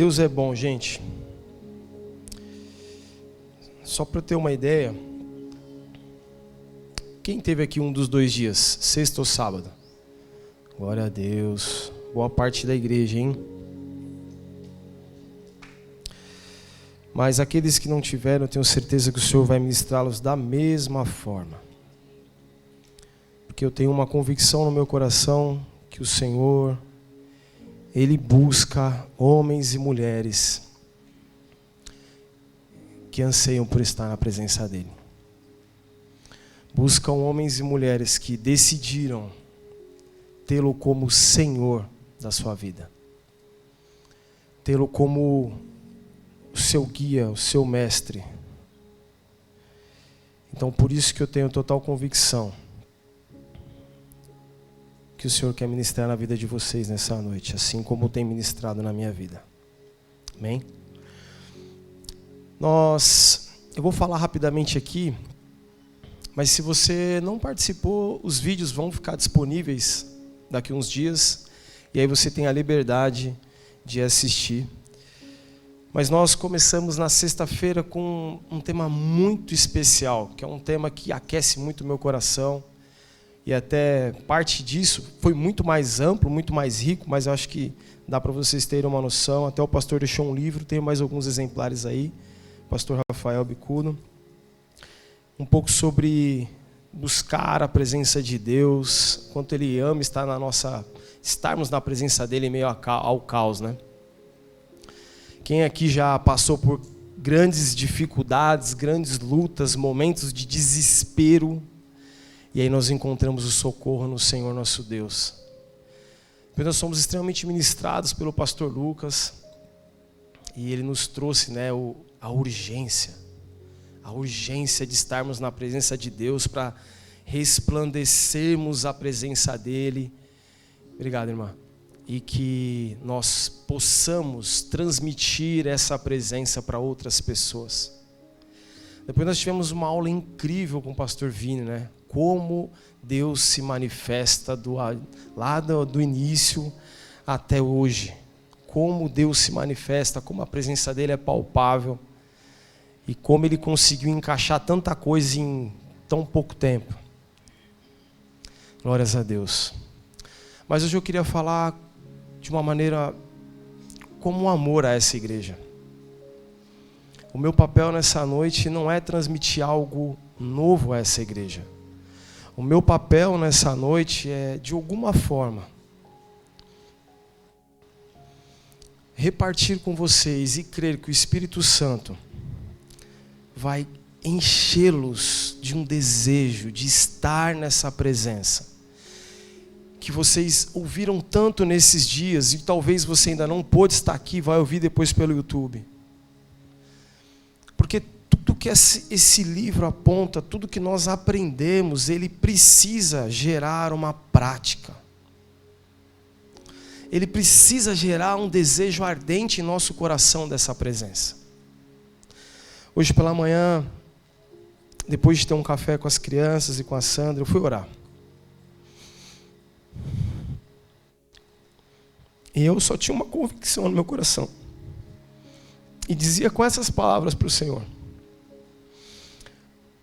Deus é bom, gente. Só para ter uma ideia, quem teve aqui um dos 2 dias, sexta ou sábado? Glória a Deus. Boa parte da igreja, hein? Mas aqueles que não tiveram, eu tenho certeza que o Senhor vai ministrá-los da mesma forma. Porque eu tenho uma convicção no meu coração que o Senhor, Ele busca homens e mulheres que anseiam por estar na presença dEle. Buscam homens e mulheres que decidiram tê-lo como Senhor da sua vida. Tê-lo como o seu guia, o seu mestre. Então, por isso que eu tenho total convicção que o Senhor quer ministrar na vida de vocês nessa noite, assim como tem ministrado na minha vida. Amém? Eu vou falar rapidamente aqui, mas se você não participou, os vídeos vão ficar disponíveis daqui uns dias, e aí você tem a liberdade de assistir. Mas nós começamos na sexta-feira com um tema muito especial, que é um tema que aquece muito o meu coração, e até parte disso foi muito mais amplo, muito mais rico, mas eu acho que dá para vocês terem uma noção. Até o pastor deixou um livro, tenho mais alguns exemplares aí, pastor Rafael Bicudo, um pouco sobre buscar a presença de Deus, quanto Ele ama estarmos na presença dEle em meio ao caos, né? Quem aqui já passou por grandes dificuldades, grandes lutas, momentos de desespero, e aí nós encontramos o socorro no Senhor nosso Deus. Porque nós somos extremamente ministrados pelo pastor Lucas, e ele nos trouxe, né, a urgência de estarmos na presença de Deus, para resplandecermos a presença dEle. Obrigado, irmã. E que nós possamos transmitir essa presença para outras pessoas. Depois nós tivemos uma aula incrível com o pastor Vini, né? Como Deus se manifesta lá do início até hoje. Como Deus se manifesta, como a presença dEle é palpável. E como Ele conseguiu encaixar tanta coisa em tão pouco tempo. Glórias a Deus. Mas hoje eu queria falar de uma maneira como um amor a essa igreja. O meu papel nessa noite não é transmitir algo novo a essa igreja. O meu papel nessa noite é, de alguma forma, repartir com vocês e crer que o Espírito Santo vai enchê-los de um desejo de estar nessa presença, que vocês ouviram tanto nesses dias, e talvez você ainda não pôde estar aqui, vai ouvir depois pelo YouTube. Porque tudo que esse livro aponta, tudo que nós aprendemos, ele precisa gerar uma prática. Ele precisa gerar um desejo ardente em nosso coração dessa presença. Hoje pela manhã, depois de ter um café com as crianças e com a Sandra, eu fui orar. E eu só tinha uma convicção no meu coração. E dizia com essas palavras para o Senhor: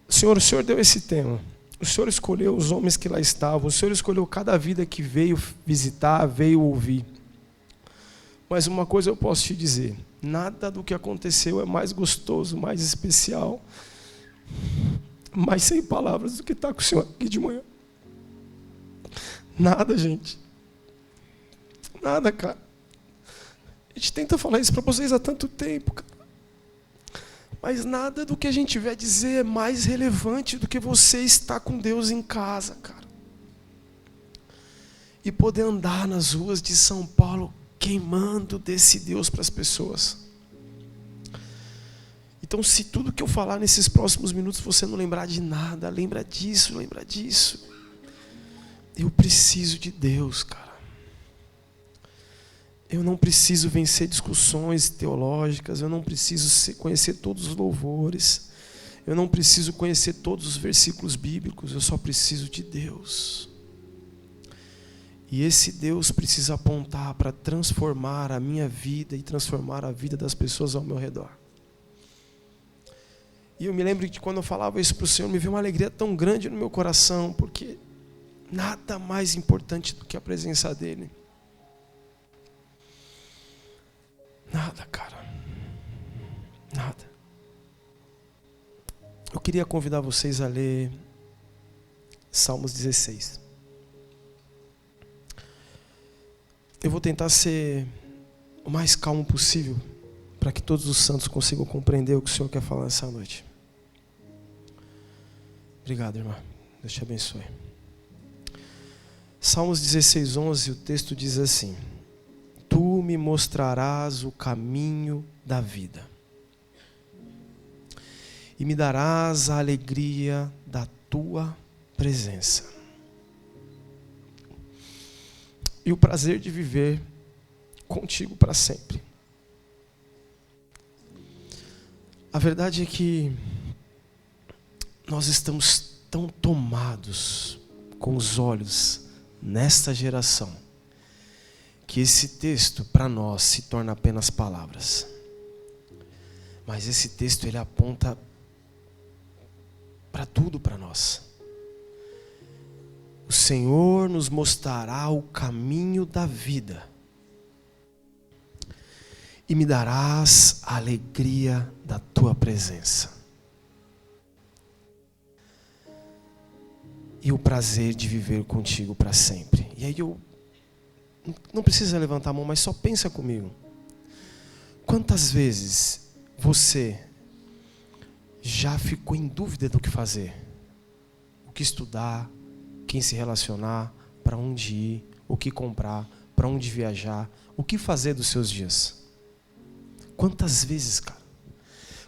Senhor, o Senhor deu esse tema. O Senhor escolheu os homens que lá estavam. O Senhor escolheu cada vida que veio visitar, veio ouvir. Mas uma coisa eu posso te dizer: nada do que aconteceu é mais gostoso, mais especial, mais sem palavras do que estar com o Senhor aqui de manhã. Nada, gente. Nada, cara. A gente tenta falar isso para vocês há tanto tempo, cara. Mas nada do que a gente tiver a dizer é mais relevante do que você estar com Deus em casa, cara. E poder andar nas ruas de São Paulo queimando desse Deus para as pessoas. Então, se tudo que eu falar nesses próximos minutos você não lembrar de nada, lembra disso. Eu preciso de Deus, cara. Eu não preciso vencer discussões teológicas, eu não preciso conhecer todos os louvores, eu não preciso conhecer todos os versículos bíblicos, eu só preciso de Deus. E esse Deus precisa apontar para transformar a minha vida e transformar a vida das pessoas ao meu redor. E eu me lembro que quando eu falava isso para o Senhor, me veio uma alegria tão grande no meu coração, porque nada mais importante do que a presença dEle. Nada, cara. Nada. Eu queria convidar vocês a ler Salmos 16. Eu vou tentar ser o mais calmo possível, para que todos os santos consigam compreender o que o Senhor quer falar nessa noite. Obrigado, irmã. Deus te abençoe. Salmos 16, 11, o texto diz assim: Tu me mostrarás o caminho da vida, e me darás a alegria da tua presença, e o prazer de viver contigo para sempre. A verdade é que nós estamos tão tomados com os olhos nesta geração, que esse texto para nós se torna apenas palavras. Mas esse texto ele aponta para tudo para nós. O Senhor nos mostrará o caminho da vida, e me darás a alegria da tua presença, e o prazer de viver contigo para sempre. E aí eu não precisa levantar a mão, mas só pensa comigo. Quantas vezes você já ficou em dúvida do que fazer? O que estudar, quem se relacionar, para onde ir, o que comprar, para onde viajar, o que fazer dos seus dias? Quantas vezes, cara?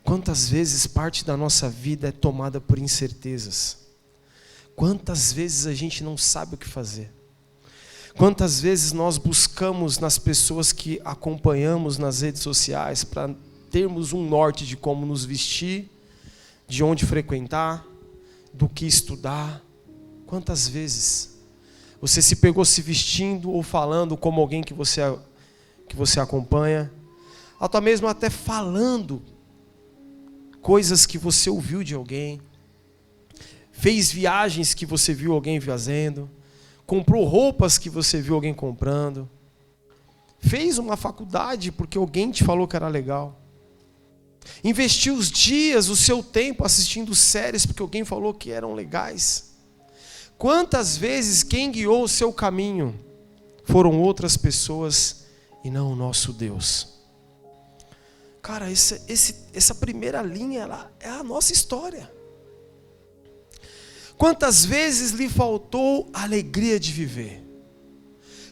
Quantas vezes parte da nossa vida é tomada por incertezas? Quantas vezes a gente não sabe o que fazer? Quantas vezes nós buscamos nas pessoas que acompanhamos nas redes sociais para termos um norte de como nos vestir, de onde frequentar, do que estudar? Quantas vezes você se pegou se vestindo ou falando como alguém que você acompanha, até mesmo até falando coisas que você ouviu de alguém, fez viagens que você viu alguém fazendo, comprou roupas que você viu alguém comprando, fez uma faculdade porque alguém te falou que era legal, investiu os dias, o seu tempo assistindo séries porque alguém falou que eram legais. Quantas vezes quem guiou o seu caminho foram outras pessoas e não o nosso Deus? Cara, essa primeira linha ela é a nossa história. Quantas vezes lhe faltou a alegria de viver?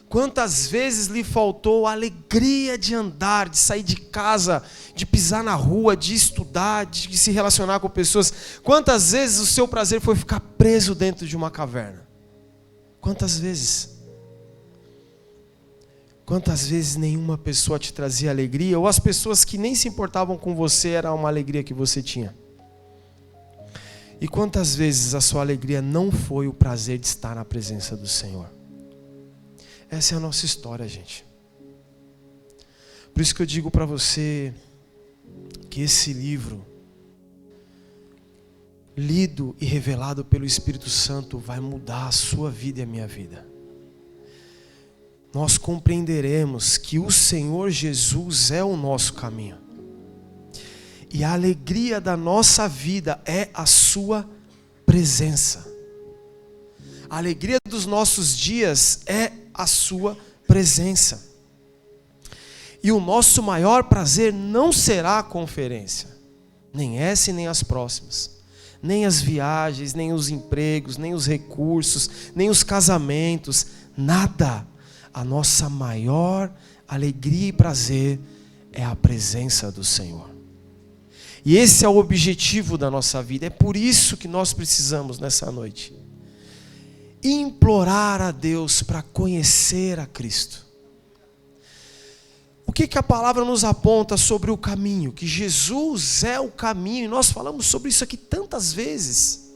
Quantas vezes lhe faltou a alegria de andar, de sair de casa, de pisar na rua, de estudar, de se relacionar com pessoas? Quantas vezes o seu prazer foi ficar preso dentro de uma caverna? Quantas vezes? Quantas vezes nenhuma pessoa te trazia alegria, ou as pessoas que nem se importavam com você era uma alegria que você tinha? E quantas vezes a sua alegria não foi o prazer de estar na presença do Senhor? Essa é a nossa história, gente. Por isso que eu digo para você que esse livro, lido e revelado pelo Espírito Santo, vai mudar a sua vida e a minha vida. Nós compreenderemos que o Senhor Jesus é o nosso caminho. E a alegria da nossa vida é a sua presença. A alegria dos nossos dias é a sua presença. E o nosso maior prazer não será a conferência, nem essa e nem as próximas, nem as viagens, nem os empregos, nem os recursos, nem os casamentos, nada. A nossa maior alegria e prazer é a presença do Senhor. E esse é o objetivo da nossa vida. É por isso que nós precisamos nessa noite implorar a Deus para conhecer a Cristo. O que a palavra nos aponta sobre o caminho? Que Jesus é o caminho, e nós falamos sobre isso aqui tantas vezes.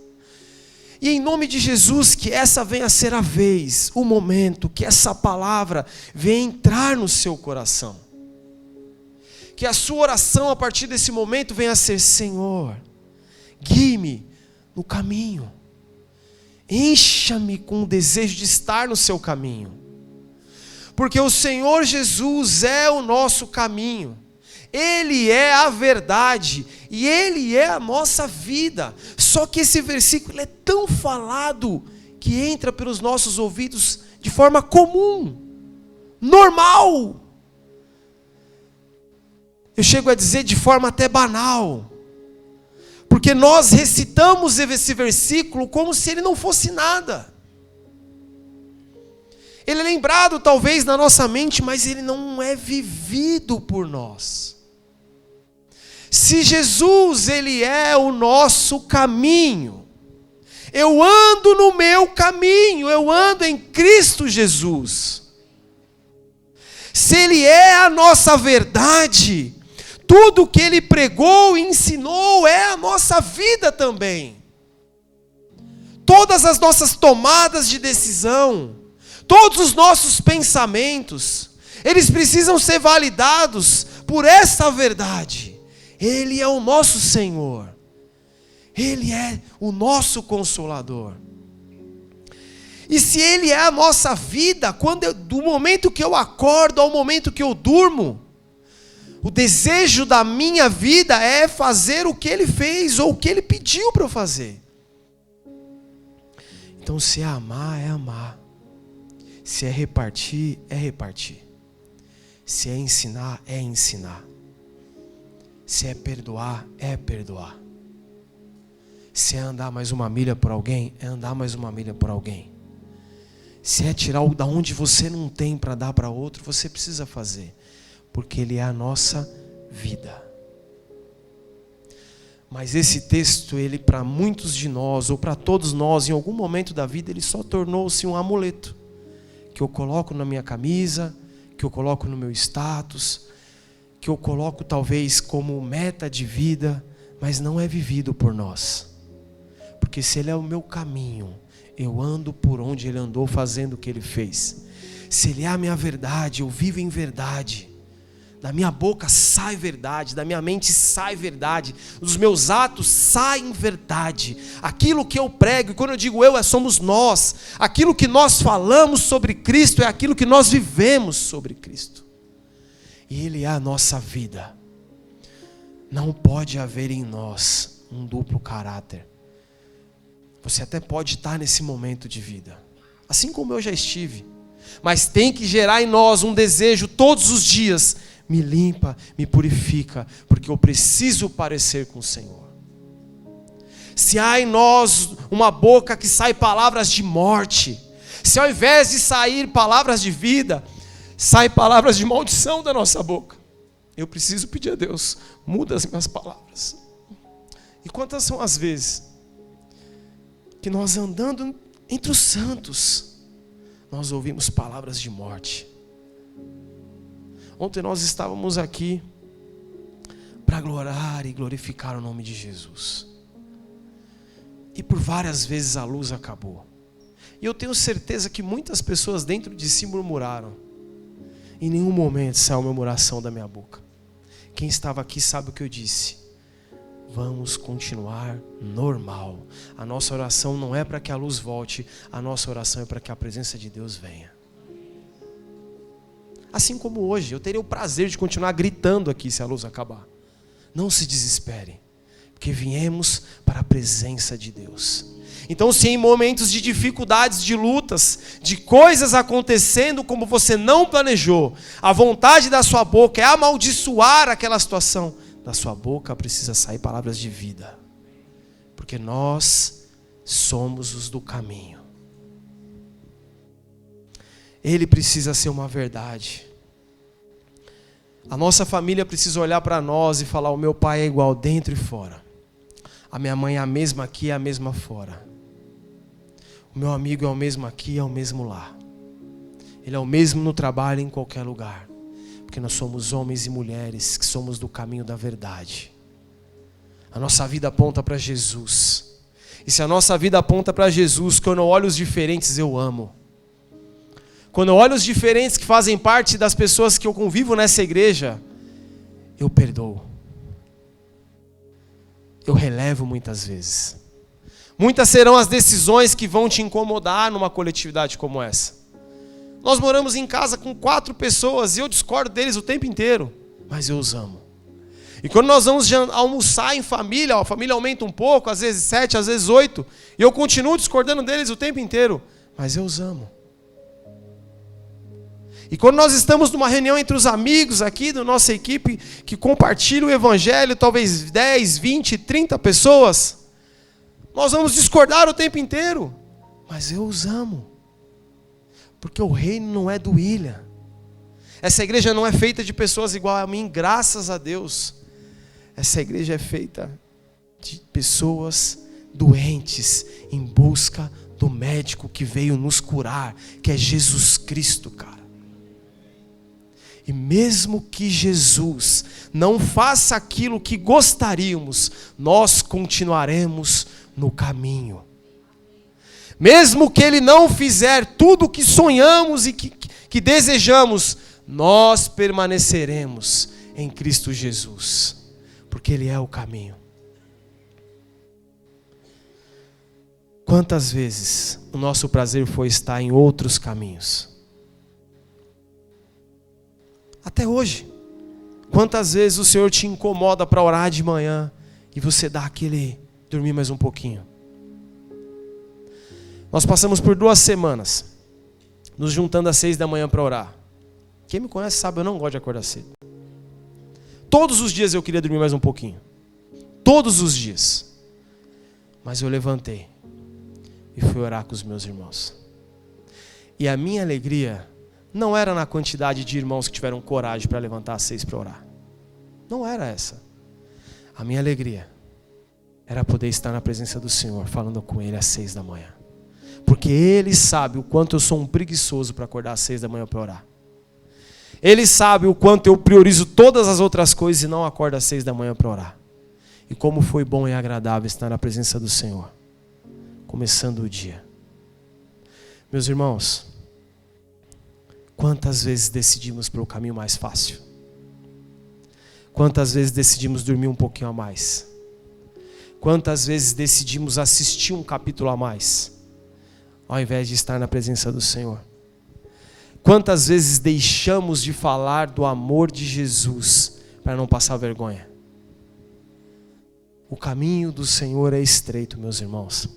E em nome de Jesus, que essa venha a ser a vez, o momento, que essa palavra venha entrar no seu coração. Que a sua oração a partir desse momento venha a ser: Senhor, guie-me no caminho. Encha-me com o desejo de estar no seu caminho. Porque o Senhor Jesus é o nosso caminho. Ele é a verdade e Ele é a nossa vida. Só que esse versículo é tão falado que entra pelos nossos ouvidos de forma comum, normal. Eu chego a dizer de forma até banal. Porque nós recitamos esse versículo como se ele não fosse nada. Ele é lembrado talvez na nossa mente, mas ele não é vivido por nós. Se Jesus, Ele é o nosso caminho, eu ando no meu caminho, eu ando em Cristo Jesus. Se Ele é a nossa verdade, tudo que Ele pregou e ensinou é a nossa vida também. Todas as nossas tomadas de decisão, todos os nossos pensamentos, eles precisam ser validados por essa verdade. Ele é o nosso Senhor. Ele é o nosso Consolador. E se Ele é a nossa vida, do momento que eu acordo ao momento que eu durmo, o desejo da minha vida é fazer o que Ele fez ou o que Ele pediu para eu fazer. Então, se é amar, é amar. Se é repartir, é repartir. Se é ensinar, é ensinar. Se é perdoar, é perdoar. Se é andar mais uma milha por alguém, é andar mais uma milha por alguém. Se é tirar da onde você não tem para dar para outro, você precisa fazer. Porque Ele é a nossa vida. Mas esse texto, ele para muitos de nós, ou para todos nós, em algum momento da vida, ele só tornou-se um amuleto. Que eu coloco na minha camisa, que eu coloco no meu status, que eu coloco talvez como meta de vida, mas não é vivido por nós. Porque se Ele é o meu caminho, eu ando por onde Ele andou fazendo o que Ele fez. Se Ele é a minha verdade, eu vivo em verdade. Da minha boca sai verdade, da minha mente sai verdade, dos meus atos saem verdade. Aquilo que eu prego, e quando eu digo eu, somos nós. Aquilo que nós falamos sobre Cristo é aquilo que nós vivemos sobre Cristo. E Ele é a nossa vida. Não pode haver em nós um duplo caráter. Você até pode estar nesse momento de vida, assim como eu já estive, mas tem que gerar em nós um desejo todos os dias: me limpa, me purifica, porque eu preciso parecer com o Senhor. Se há em nós uma boca que sai palavras de morte, se ao invés de sair palavras de vida, sai palavras de maldição da nossa boca, eu preciso pedir a Deus: muda as minhas palavras. E quantas são as vezes que nós andando entre os santos, nós ouvimos palavras de morte. Ontem nós estávamos aqui para gloriar e glorificar o nome de Jesus. E por várias vezes a luz acabou. E eu tenho certeza que muitas pessoas dentro de si murmuraram. Em nenhum momento saiu uma murmuração da minha boca. Quem estava aqui sabe o que eu disse. Vamos continuar normal. A nossa oração não é para que a luz volte, a nossa oração é para que a presença de Deus venha. Assim como hoje, eu teria o prazer de continuar gritando aqui se a luz acabar. Não se desespere, porque viemos para a presença de Deus. Então, se em momentos de dificuldades, de lutas, de coisas acontecendo como você não planejou, a vontade da sua boca é amaldiçoar aquela situação, da sua boca precisa sair palavras de vida, porque nós somos os do caminho. Ele precisa ser uma verdade. A nossa família precisa olhar para nós e falar: o meu pai é igual dentro e fora. A minha mãe é a mesma aqui, é a mesma fora. O meu amigo é o mesmo aqui, é o mesmo lá. Ele é o mesmo no trabalho, em qualquer lugar. Porque nós somos homens e mulheres que somos do caminho da verdade. A nossa vida aponta para Jesus. E se a nossa vida aponta para Jesus, quando eu olho os diferentes, eu amo. Quando eu olho os diferentes que fazem parte das pessoas que eu convivo nessa igreja, eu perdoo. Eu relevo muitas vezes. Muitas serão as decisões que vão te incomodar numa coletividade como essa. Nós moramos em casa com 4 pessoas e eu discordo deles o tempo inteiro, mas eu os amo. E quando nós vamos almoçar em família, a família aumenta um pouco, às vezes 7, às vezes 8, e eu continuo discordando deles o tempo inteiro, mas eu os amo. E quando nós estamos numa reunião entre os amigos aqui da nossa equipe, que compartilham o evangelho, talvez 10, 20, 30 pessoas, nós vamos discordar o tempo inteiro, mas eu os amo. Porque o reino não é do William. Essa igreja não é feita de pessoas igual a mim, graças a Deus. Essa igreja é feita de pessoas doentes em busca do médico que veio nos curar, que é Jesus Cristo, cara. E mesmo que Jesus não faça aquilo que gostaríamos, nós continuaremos no caminho. Mesmo que Ele não fizer tudo o que sonhamos e que desejamos, nós permaneceremos em Cristo Jesus, porque Ele é o caminho. Quantas vezes o nosso prazer foi estar em outros caminhos? Até hoje. Quantas vezes o Senhor te incomoda para orar de manhã e você dá aquele dormir mais um pouquinho? Nós passamos por 2 semanas nos juntando às 6 da manhã para orar. Quem me conhece sabe, eu não gosto de acordar cedo. Todos os dias eu queria dormir mais um pouquinho. Todos os dias. Mas eu levantei e fui orar com os meus irmãos. E a minha alegria não era na quantidade de irmãos que tiveram coragem para levantar às 6 para orar. Não era essa. A minha alegria era poder estar na presença do Senhor, falando com Ele às 6 da manhã. Porque Ele sabe o quanto eu sou um preguiçoso para acordar às 6 da manhã para orar. Ele sabe o quanto eu priorizo todas as outras coisas e não acordo às 6 da manhã para orar. E como foi bom e agradável estar na presença do Senhor, começando o dia. Meus irmãos, quantas vezes decidimos pelo caminho mais fácil? Quantas vezes decidimos dormir um pouquinho a mais? Quantas vezes decidimos assistir um capítulo a mais, ao invés de estar na presença do Senhor? Quantas vezes deixamos de falar do amor de Jesus para não passar vergonha? O caminho do Senhor é estreito, meus irmãos.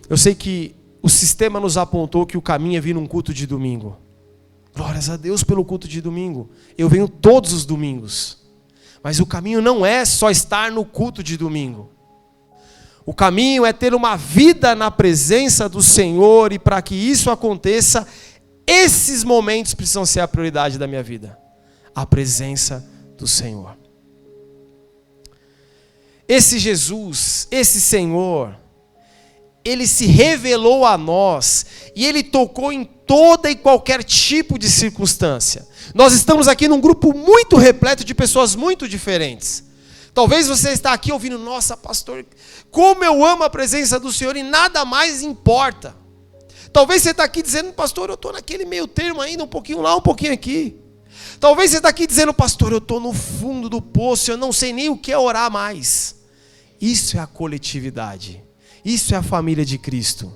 Eu sei que o sistema nos apontou que o caminho é vir num culto de domingo. Glórias a Deus pelo culto de domingo. Eu venho todos os domingos. Mas o caminho não é só estar no culto de domingo. O caminho é ter uma vida na presença do Senhor, e para que isso aconteça, esses momentos precisam ser a prioridade da minha vida. A presença do Senhor. Esse Jesus, esse Senhor, Ele se revelou a nós e Ele tocou em toda e qualquer tipo de circunstância. Nós estamos aqui num grupo muito repleto de pessoas muito diferentes. Talvez você está aqui ouvindo, nossa pastor, como eu amo a presença do Senhor e nada mais importa. Talvez você está aqui dizendo, pastor, eu estou naquele meio termo ainda, um pouquinho lá, um pouquinho aqui. Talvez você está aqui dizendo, pastor, eu estou no fundo do poço, eu não sei nem o que é orar mais. Isso é a coletividade. Isso é a família de Cristo.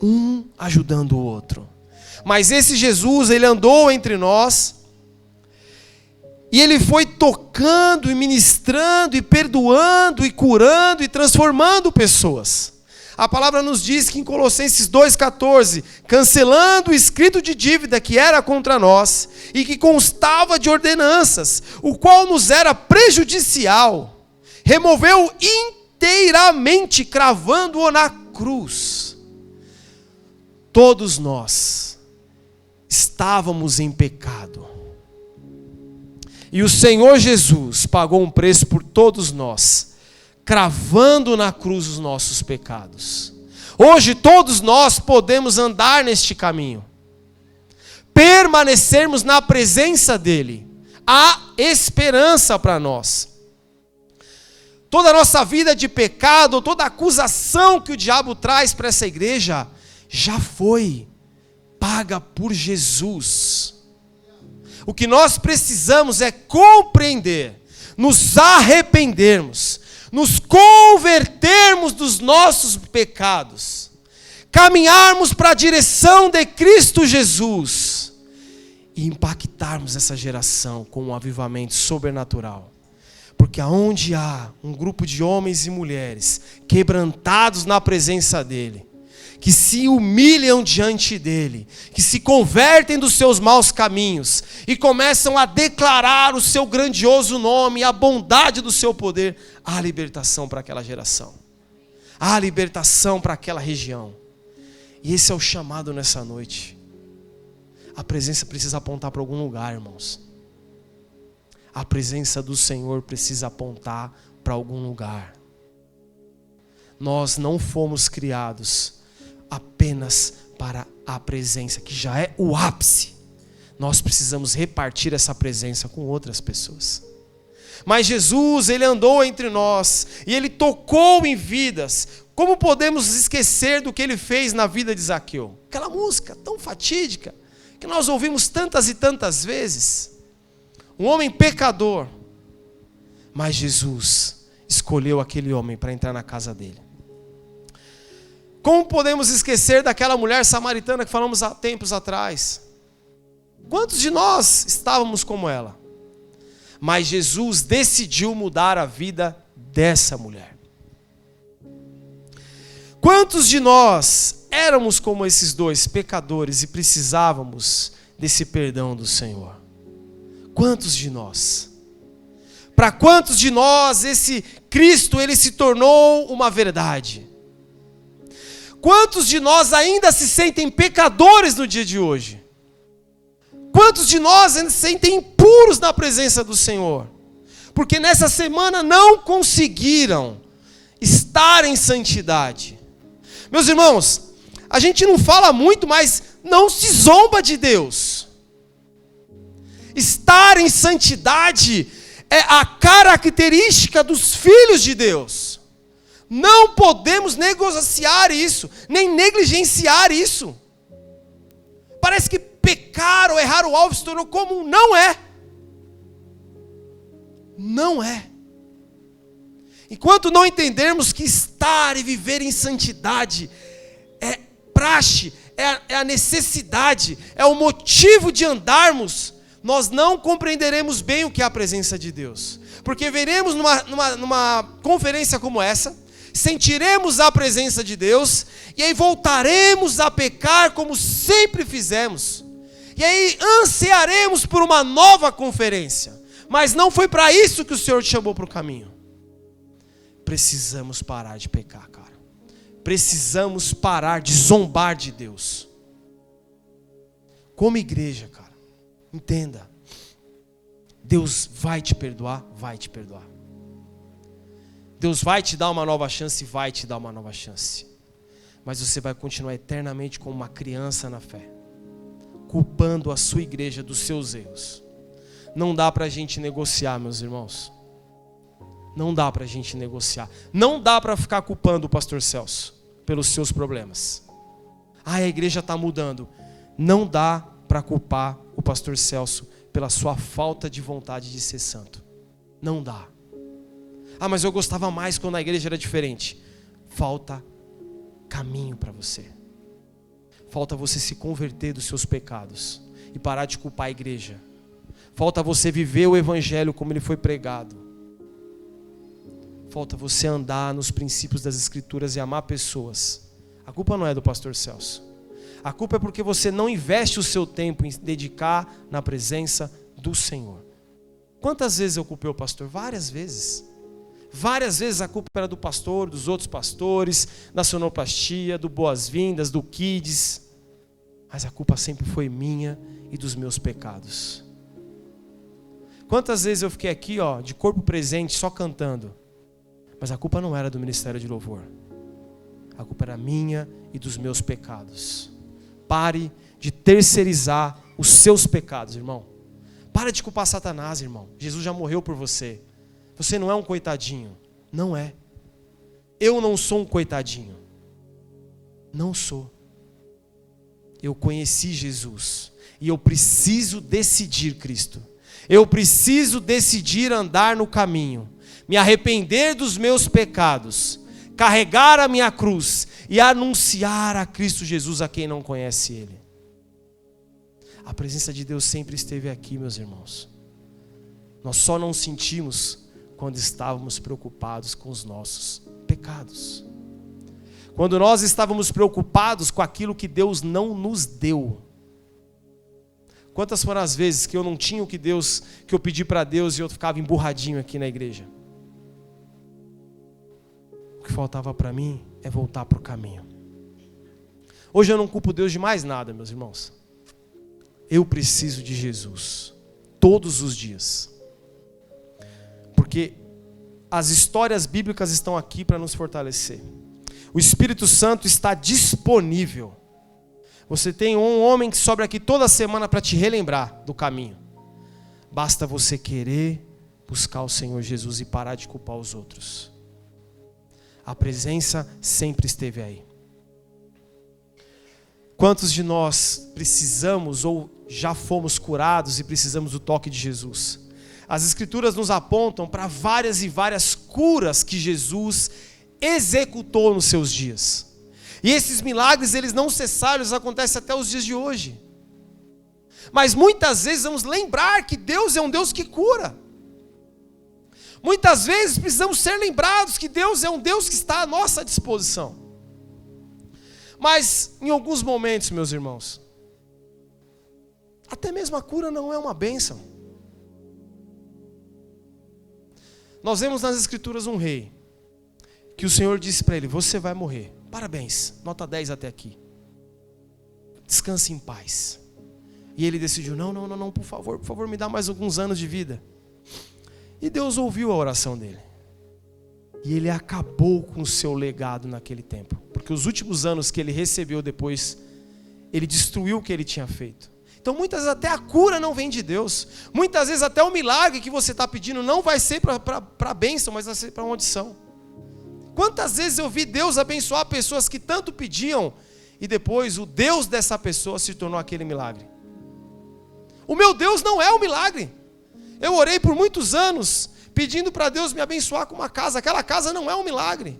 Um ajudando o outro. Mas esse Jesus, Ele andou entre nós. E Ele foi tocando e ministrando e perdoando e curando e transformando pessoas. A palavra nos diz que em Colossenses 2,14, cancelando o escrito de dívida que era contra nós e que constava de ordenanças, o qual nos era prejudicial, removeu inteiramente, cravando-o na cruz. Todos nós estávamos em pecado. E o Senhor Jesus pagou um preço por todos nós, cravando na cruz os nossos pecados. Hoje todos nós podemos andar neste caminho, permanecermos na presença dEle. Há esperança para nós. toda a nossa vida de pecado, toda a acusação que o diabo traz para essa igreja, já foi paga por Jesus. O que nós precisamos é compreender, nos arrependermos, nos convertermos dos nossos pecados, caminharmos para a direção de Cristo Jesus e impactarmos essa geração com um avivamento sobrenatural. Porque aonde há um grupo de homens e mulheres quebrantados na presença dEle, que se humilham diante dEle, que se convertem dos seus maus caminhos e começam a declarar o seu grandioso nome e a bondade do seu poder, há libertação para aquela geração, há libertação para aquela região. E esse é o chamado nessa noite. A presença precisa apontar para algum lugar, irmãos. A presença do Senhor precisa apontar para algum lugar. Nós não fomos criados apenas para a presença, que já é o ápice. Nós precisamos repartir essa presença com outras pessoas. Mas Jesus, Ele andou entre nós e Ele tocou em vidas. Como podemos esquecer do que Ele fez na vida de Zaqueu? Aquela música tão fatídica que nós ouvimos tantas e tantas vezes. Um homem pecador, mas Jesus escolheu aquele homem para entrar na casa dele. Como podemos esquecer daquela mulher samaritana que falamos há tempos atrás? Quantos de nós estávamos como ela? Mas Jesus decidiu mudar a vida dessa mulher. Quantos de nós éramos como esses dois pecadores e precisávamos desse perdão do Senhor? Quantos de nós? Para quantos de nós esse Cristo, Ele se tornou uma verdade? Quantos de nós ainda se sentem pecadores no dia de hoje? Quantos de nós ainda se sentem impuros na presença do Senhor? Porque nessa semana não conseguiram estar em santidade. Meus irmãos, a gente não fala muito, mas não se zomba de Deus. Estar em santidade é a característica dos filhos de Deus. Não podemos negociar isso, nem negligenciar isso. Parece que pecar ou errar o alvo se tornou comum. Não é. Não é. Enquanto não entendermos que estar e viver em santidade é praxe, é a necessidade, é o motivo de andarmos, nós não compreenderemos bem o que é a presença de Deus. Porque veremos numa conferência como essa, sentiremos a presença de Deus, e aí voltaremos a pecar como sempre fizemos. E aí ansiaremos por uma nova conferência. Mas não foi para isso que o Senhor te chamou para o caminho. Precisamos parar de pecar, cara. Precisamos parar de zombar de Deus. Como igreja, cara. Entenda, Deus vai te perdoar, vai te perdoar. Deus vai te dar uma nova chance, vai te dar uma nova chance. Mas você vai continuar eternamente como uma criança na fé, culpando a sua igreja dos seus erros. Não dá para a gente negociar, meus irmãos. Não dá para a gente negociar. Não dá para ficar culpando o pastor Celso pelos seus problemas. A igreja está mudando. Não dá para culpar o pastor Celso pela sua falta de vontade de ser santo. Não dá. Mas eu gostava mais quando a igreja era diferente. Falta caminho para você. Falta você se converter dos seus pecados e parar de culpar a igreja. Falta você viver o evangelho como ele foi pregado. Falta você andar nos princípios das escrituras e amar pessoas. A culpa não é do pastor Celso. A culpa é porque você não investe o seu tempo em dedicar na presença do Senhor. Quantas vezes eu culpei o pastor? Várias vezes. Várias vezes a culpa era do pastor, dos outros pastores, da sonoplastia, do Boas-Vindas, do Kids. Mas a culpa sempre foi minha e dos meus pecados. Quantas vezes eu fiquei aqui, de corpo presente, só cantando. Mas a culpa não era do ministério de louvor. A culpa era minha e dos meus pecados. Pare de terceirizar os seus pecados, irmão. Para de culpar Satanás, irmão. Jesus já morreu por você. Você não é um coitadinho. Não é. Eu não sou um coitadinho. Não sou. Eu conheci Jesus. E eu preciso decidir Cristo. Eu preciso decidir andar no caminho. Me arrepender dos meus pecados. Carregar a minha cruz. E anunciar a Cristo Jesus a quem não conhece Ele. A presença de Deus sempre esteve aqui, meus irmãos. Nós só não sentimos quando estávamos preocupados com os nossos pecados. Quando nós estávamos preocupados com aquilo que Deus não nos deu. Quantas foram as vezes que eu não tinha o que eu pedi para Deus e eu ficava emburradinho aqui na igreja? O que faltava para mim é voltar para o caminho. Hoje eu não culpo Deus de mais nada, meus irmãos. Eu preciso de Jesus, todos os dias. Porque as histórias bíblicas estão aqui para nos fortalecer. O Espírito Santo está disponível. Você tem um homem que sobra aqui toda semana para te relembrar do caminho. Basta você querer buscar o Senhor Jesus e parar de culpar os outros. A presença sempre esteve aí. Quantos de nós precisamos ou já fomos curados e precisamos do toque de Jesus? As Escrituras nos apontam para várias e várias curas que Jesus executou nos seus dias. E esses milagres, eles não cessaram, eles acontecem até os dias de hoje. Mas muitas vezes vamos lembrar que Deus é um Deus que cura. Muitas vezes precisamos ser lembrados que Deus é um Deus que está à nossa disposição. Mas em alguns momentos, meus irmãos, até mesmo a cura não é uma bênção. Nós vemos nas Escrituras um rei, que o Senhor disse para ele: você vai morrer. Parabéns, nota 10 até aqui. Descanse em paz. E ele decidiu: não, por favor, me dá mais alguns anos de vida. E Deus ouviu a oração dele. E ele acabou com o seu legado naquele tempo. Porque os últimos anos que ele recebeu depois, ele destruiu o que ele tinha feito. Então muitas vezes até a cura não vem de Deus. Muitas vezes até o milagre que você está pedindo não vai ser para bênção, mas vai ser para maldição. Quantas vezes eu vi Deus abençoar pessoas que tanto pediam e depois o Deus dessa pessoa se tornou aquele milagre. O meu Deus não é o milagre. Eu orei por muitos anos pedindo para Deus me abençoar com uma casa. Aquela casa não é um milagre.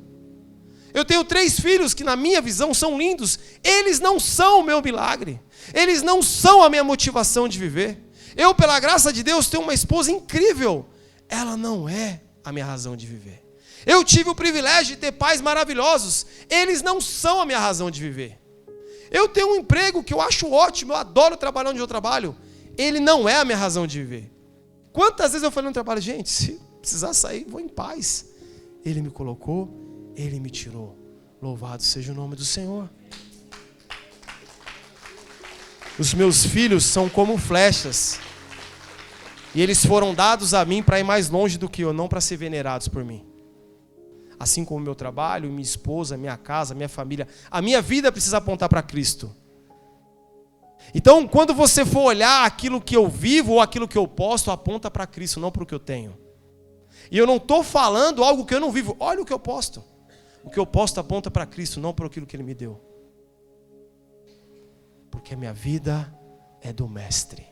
Eu tenho 3 filhos que na minha visão são lindos. Eles não são o meu milagre. Eles não são a minha motivação de viver. Eu, pela graça de Deus, tenho uma esposa incrível. Ela não é a minha razão de viver. Eu tive o privilégio de ter pais maravilhosos. Eles não são a minha razão de viver. Eu tenho um emprego que eu acho ótimo. Eu adoro trabalhar onde eu trabalho. Ele não é a minha razão de viver. Quantas vezes eu falei no trabalho: gente, se precisar sair, vou em paz. Ele me colocou, Ele me tirou. Louvado seja o nome do Senhor. Os meus filhos são como flechas. E eles foram dados a mim para ir mais longe do que eu, não para ser venerados por mim. Assim como o meu trabalho, minha esposa, minha casa, minha família. A minha vida precisa apontar para Cristo. Então, quando você for olhar aquilo que eu vivo ou aquilo que eu posto, aponta para Cristo, não para o que eu tenho. E eu não estou falando algo que eu não vivo. Olha o que eu posto. O que eu posto aponta para Cristo, não para aquilo que Ele me deu. Porque a minha vida é do Mestre.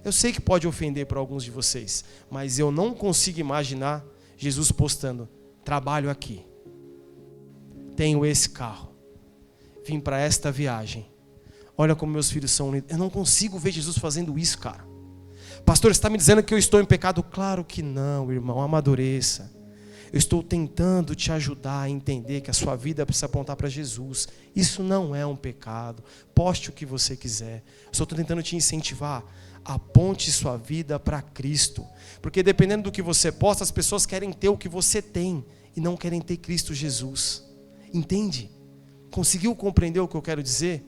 Eu sei que pode ofender para alguns de vocês, mas eu não consigo imaginar Jesus postando: trabalho aqui, tenho esse carro, vim para esta viagem, olha como meus filhos são lindos. Eu não consigo ver Jesus fazendo isso, cara. Pastor, você está me dizendo que eu estou em pecado? Claro que não, irmão, amadureça. Eu estou tentando te ajudar a entender que a sua vida precisa apontar para Jesus. Isso não é um pecado. Poste o que você quiser. Eu só estou tentando te incentivar. Aponte sua vida para Cristo. Porque dependendo do que você posta, as pessoas querem ter o que você tem e não querem ter Cristo Jesus. Entende? Conseguiu compreender o que eu quero dizer?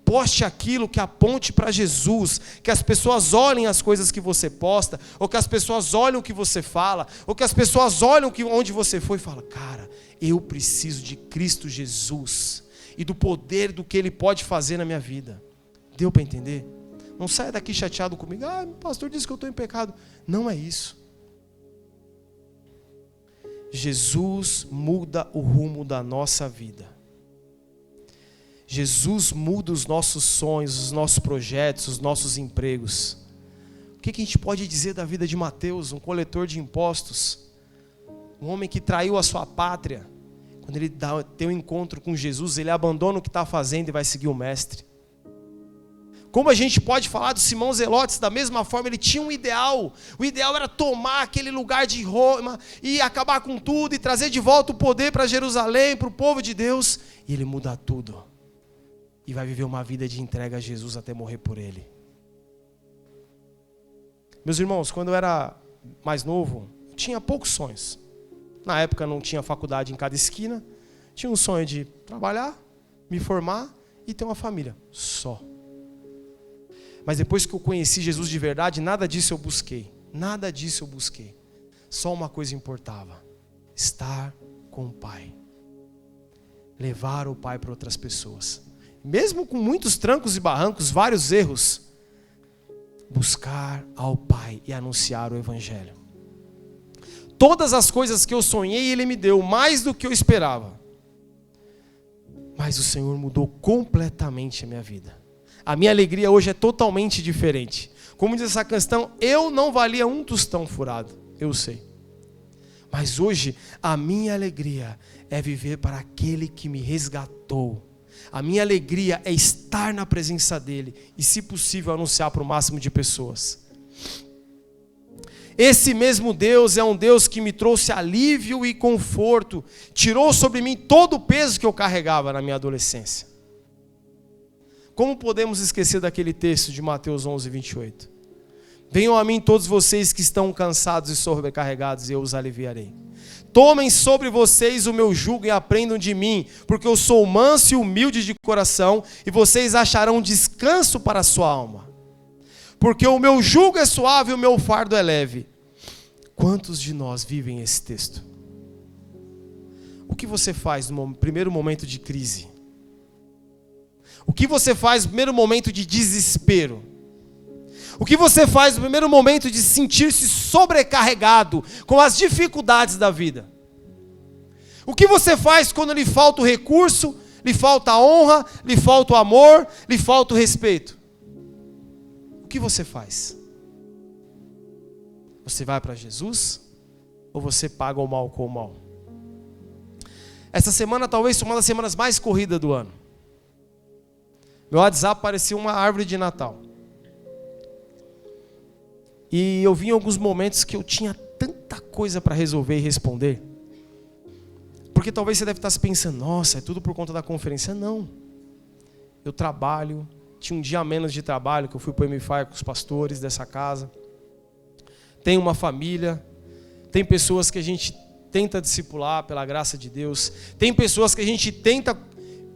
Poste aquilo que aponte para Jesus, que as pessoas olhem as coisas que você posta, ou que as pessoas olhem o que você fala, ou que as pessoas olhem onde você foi e falam: cara, eu preciso de Cristo Jesus e do poder do que Ele pode fazer na minha vida. Deu para entender? Não saia daqui chateado comigo: o pastor disse que eu estou em pecado. Não é isso. Jesus muda o rumo da nossa vida. Jesus muda os nossos sonhos, os nossos projetos, os nossos empregos. O que a gente pode dizer da vida de Mateus, um coletor de impostos? Um homem que traiu a sua pátria. Quando ele tem um encontro com Jesus, ele abandona o que está fazendo e vai seguir o mestre. Como a gente pode falar do Simão Zelotes? Da mesma forma, ele tinha um ideal. O ideal era tomar aquele lugar de Roma e acabar com tudo e trazer de volta o poder para Jerusalém, para o povo de Deus. E ele muda tudo. E vai viver uma vida de entrega a Jesus até morrer por ele. Meus irmãos, quando eu era mais novo, eu tinha poucos sonhos. Na época não tinha faculdade em cada esquina. Tinha um sonho de trabalhar, me formar e ter uma família. Só. Mas depois que eu conheci Jesus de verdade, nada disso eu busquei. Nada disso eu busquei. Só uma coisa importava: estar com o Pai. Levar o Pai para outras pessoas. Mesmo com muitos trancos e barrancos, vários erros, buscar ao Pai e anunciar o Evangelho. Todas as coisas que eu sonhei, Ele me deu, mais do que eu esperava. Mas o Senhor mudou completamente a minha vida. A minha alegria hoje é totalmente diferente. Como diz essa canção, eu não valia um tostão furado, eu sei. Mas hoje a minha alegria é viver para aquele que me resgatou. A minha alegria é estar na presença dEle e, se possível, anunciar para o máximo de pessoas. Esse mesmo Deus é um Deus que me trouxe alívio e conforto, tirou sobre mim todo o peso que eu carregava na minha adolescência. Como podemos esquecer daquele texto de Mateus 11, 28? Venham a mim todos vocês que estão cansados e sobrecarregados, e eu os aliviarei. Tomem sobre vocês o meu jugo e aprendam de mim, porque eu sou manso e humilde de coração, e vocês acharão descanso para a sua alma. Porque o meu jugo é suave e o meu fardo é leve. Quantos de nós vivem esse texto? O que você faz no primeiro momento de crise? O que você faz no primeiro momento de desespero? O que você faz no primeiro momento de sentir-se sobrecarregado com as dificuldades da vida? O que você faz quando lhe falta o recurso, lhe falta a honra, lhe falta o amor, lhe falta o respeito? O que você faz? Você vai para Jesus ou você paga o mal com o mal? Essa semana talvez seja uma das semanas mais corridas do ano. Meu WhatsApp parecia uma árvore de Natal. E eu vi em alguns momentos que eu tinha tanta coisa para resolver e responder. Porque talvez você deve estar se pensando, nossa, é tudo por conta da conferência. Não. Eu trabalho, tinha um dia a menos de trabalho, que eu fui para o MFI com os pastores dessa casa. Tenho uma família, tem pessoas que a gente tenta discipular pela graça de Deus. Tem pessoas que a gente tenta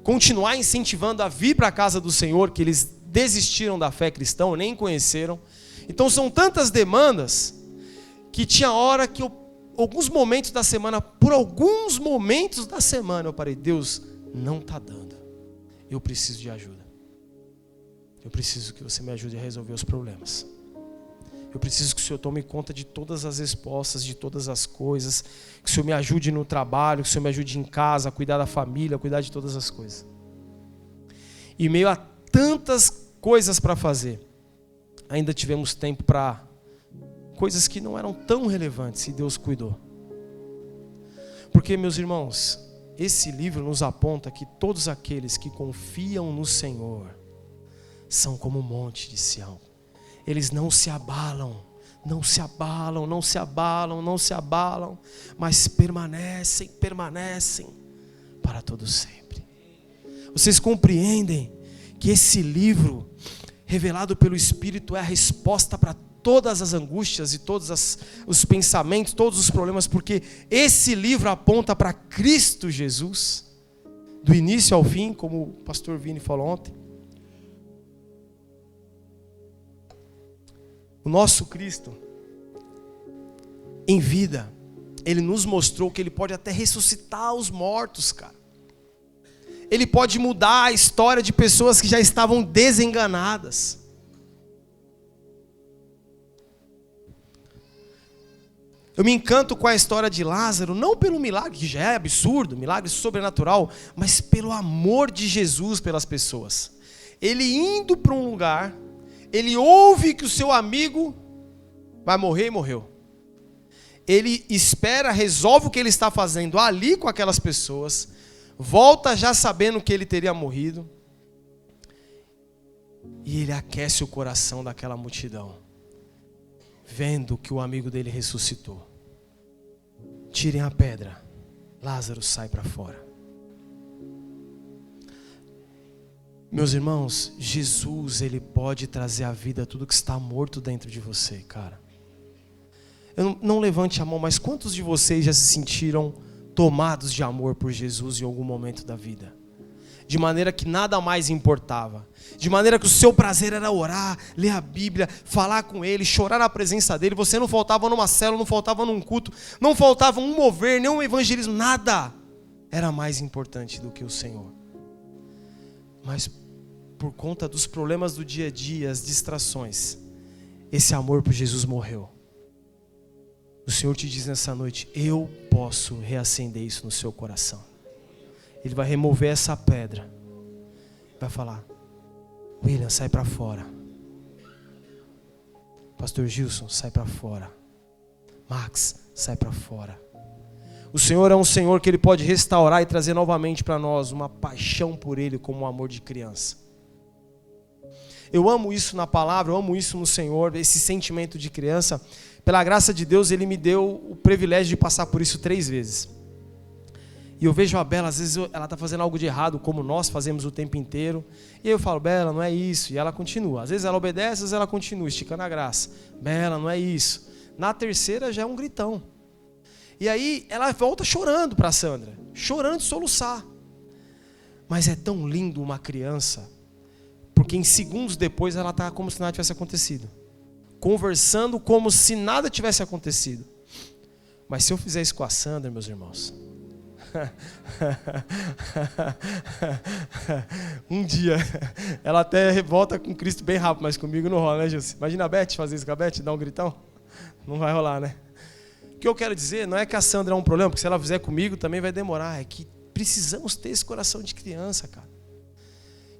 continuar incentivando a vir para a casa do Senhor, que eles desistiram da fé cristã, ou nem conheceram. Então são tantas demandas, que tinha hora que alguns momentos da semana, por alguns momentos da semana, eu parei, Deus, não está dando. Eu preciso de ajuda. Eu preciso que você me ajude a resolver os problemas. Eu preciso que o Senhor tome conta de todas as respostas, de todas as coisas. Que o Senhor me ajude no trabalho, que o Senhor me ajude em casa, a cuidar da família, a cuidar de todas as coisas. E meio a tantas coisas para fazer, ainda tivemos tempo para coisas que não eram tão relevantes e Deus cuidou. Porque, meus irmãos, esse livro nos aponta que todos aqueles que confiam no Senhor são como o monte de Sião. Eles não se abalam, não se abalam, não se abalam, não se abalam, mas permanecem para todo sempre. Vocês compreendem que esse livro, revelado pelo Espírito, é a resposta para todas as angústias e todos os pensamentos, todos os problemas, porque esse livro aponta para Cristo Jesus, do início ao fim, como o pastor Vini falou ontem. O nosso Cristo, em vida, Ele nos mostrou que Ele pode até ressuscitar os mortos, cara. Ele pode mudar a história de pessoas que já estavam desenganadas. Eu me encanto com a história de Lázaro, não pelo milagre, que já é absurdo, milagre sobrenatural, mas pelo amor de Jesus pelas pessoas. Ele indo para um lugar, ele ouve que o seu amigo vai morrer e morreu. Ele espera, resolve o que ele está fazendo ali com aquelas pessoas, volta já sabendo que ele teria morrido, e ele aquece o coração daquela multidão, vendo que o amigo dele ressuscitou. Tirem a pedra, Lázaro sai para fora. Meus irmãos, Jesus, ele pode trazer à vida tudo que está morto dentro de você, cara. Não levante a mão, mas quantos de vocês já se sentiram tomados de amor por Jesus em algum momento da vida? De maneira que nada mais importava. De maneira que o seu prazer era orar, ler a Bíblia, falar com Ele, chorar na presença dEle. Você não faltava numa célula, não faltava num culto, não faltava um mover, nem um evangelismo, nada era mais importante do que o Senhor. Mas por conta dos problemas do dia a dia, as distrações, esse amor por Jesus morreu. O Senhor te diz nessa noite, eu posso reacender isso no seu coração. Ele vai remover essa pedra. Vai falar, William, sai para fora. Pastor Gilson, sai para fora. Max, sai para fora. O Senhor é um Senhor que Ele pode restaurar e trazer novamente para nós uma paixão por Ele como um amor de criança. Eu amo isso na palavra, eu amo isso no Senhor, esse sentimento de criança. Pela graça de Deus, Ele me deu o privilégio de passar por isso 3 vezes. E eu vejo a Bela, às vezes ela está fazendo algo de errado, como nós fazemos o tempo inteiro. E eu falo, Bela, não é isso. E ela continua. Às vezes ela obedece, às vezes ela continua, esticando a graça. Bela, não é isso. Na terceira já é um gritão. E aí ela volta chorando para a Sandra. Chorando de soluçar. Mas é tão lindo uma criança, porque em segundos depois ela está como se nada tivesse acontecido. Conversando como se nada tivesse acontecido. Mas se eu fizer isso com a Sandra, meus irmãos... um dia ela até volta com Cristo bem rápido, mas comigo não rola, né, Gilson? Imagina a Beth fazer isso com a Beth, dar um gritão. Não vai rolar, né? O que eu quero dizer não é que a Sandra é um problema, porque se ela fizer comigo também vai demorar. É que precisamos ter esse coração de criança, cara.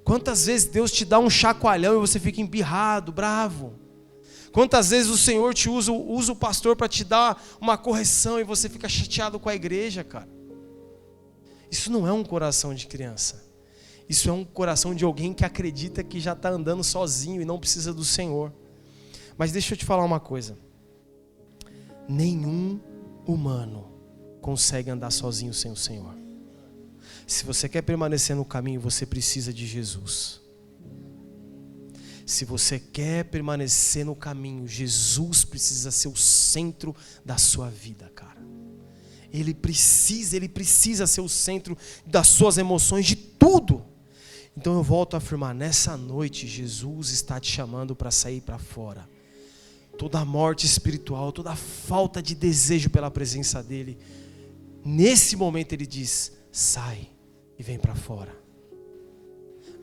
Quantas vezes Deus te dá um chacoalhão e você fica embirrado, bravo? Quantas vezes o Senhor te usa o pastor para te dar uma correção e você fica chateado com a igreja, cara? Isso não é um coração de criança. Isso é um coração de alguém que acredita que já está andando sozinho e não precisa do Senhor. Mas deixa eu te falar uma coisa. Nenhum humano consegue andar sozinho sem o Senhor. Se você quer permanecer no caminho, você precisa de Jesus. Se você quer permanecer no caminho, Jesus precisa ser o centro da sua vida, cara. Ele precisa ser o centro das suas emoções, de tudo. Então eu volto a afirmar, nessa noite Jesus está te chamando para sair para fora. Toda a morte espiritual, toda a falta de desejo pela presença dEle, nesse momento Ele diz, sai e vem para fora.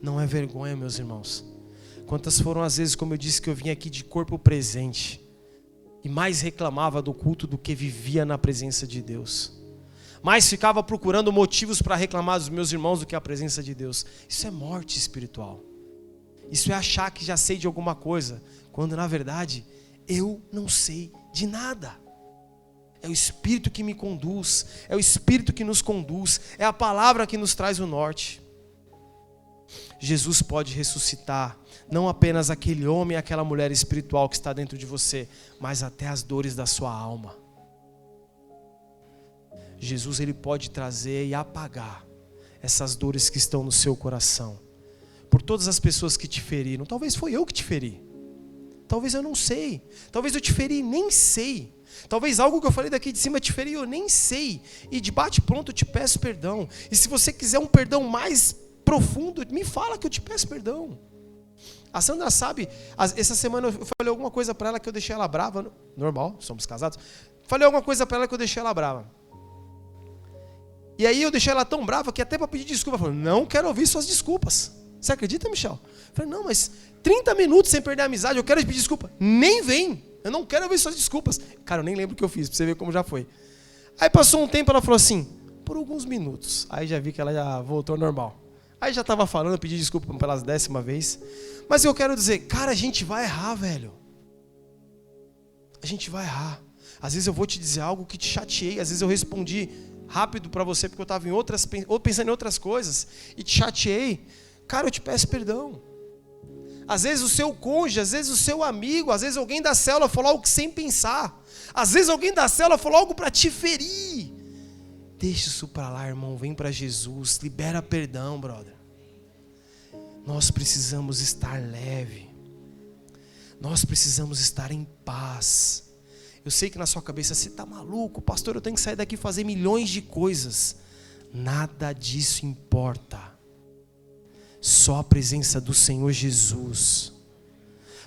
Não é vergonha, meus irmãos. Quantas foram as vezes, como eu disse, que eu vim aqui de corpo presente e mais reclamava do culto do que vivia na presença de Deus. Mais ficava procurando motivos para reclamar dos meus irmãos do que a presença de Deus. Isso é morte espiritual. Isso é achar que já sei de alguma coisa, quando na verdade eu não sei de nada. É o Espírito que me conduz, é o Espírito que nos conduz, é a palavra que nos traz o norte. Jesus pode ressuscitar não apenas aquele homem e aquela mulher espiritual que está dentro de você, mas até as dores da sua alma. Jesus, Ele pode trazer e apagar essas dores que estão no seu coração. Por todas as pessoas que te feriram. Talvez foi eu que te feri. Talvez eu não sei. Talvez eu te feri e nem sei. Talvez algo que eu falei daqui de cima te feri e eu nem sei. E de bate pronto eu te peço perdão. E se você quiser um perdão mais profundo, me fala que eu te peço perdão. A Sandra sabe, essa semana eu falei alguma coisa para ela que eu deixei ela brava. Normal, somos casados. Falei alguma coisa para ela que eu deixei ela brava. E aí eu deixei ela tão brava que até para pedir desculpa, ela falou, não quero ouvir suas desculpas. Você acredita, Michel? Eu falei, não, mas 30 minutos sem perder a amizade, eu quero te pedir desculpa. Nem vem. Eu não quero ouvir suas desculpas. Cara, eu nem lembro o que eu fiz, pra você ver como já foi. Aí passou um tempo, ela falou assim, por alguns minutos. Aí já vi que ela já voltou ao normal. Aí já estava falando, eu pedi desculpa pela 10ª vez. Mas eu quero dizer, cara, a gente vai errar, velho. A gente vai errar. Às vezes eu vou te dizer algo que te chateei. Às vezes eu respondi rápido para você porque eu estava pensando em outras coisas e te chateei. Cara, eu te peço perdão. Às vezes o seu cônjuge, às vezes o seu amigo, às vezes alguém da célula falou algo sem pensar. Às vezes alguém da célula falou algo para te ferir. Deixa isso para lá, irmão. Vem para Jesus. Libera perdão, brother. Nós precisamos estar leve. Nós precisamos estar em paz. Eu sei que na sua cabeça você está maluco, pastor, eu tenho que sair daqui e fazer milhões de coisas. Nada disso importa. Só a presença do Senhor Jesus.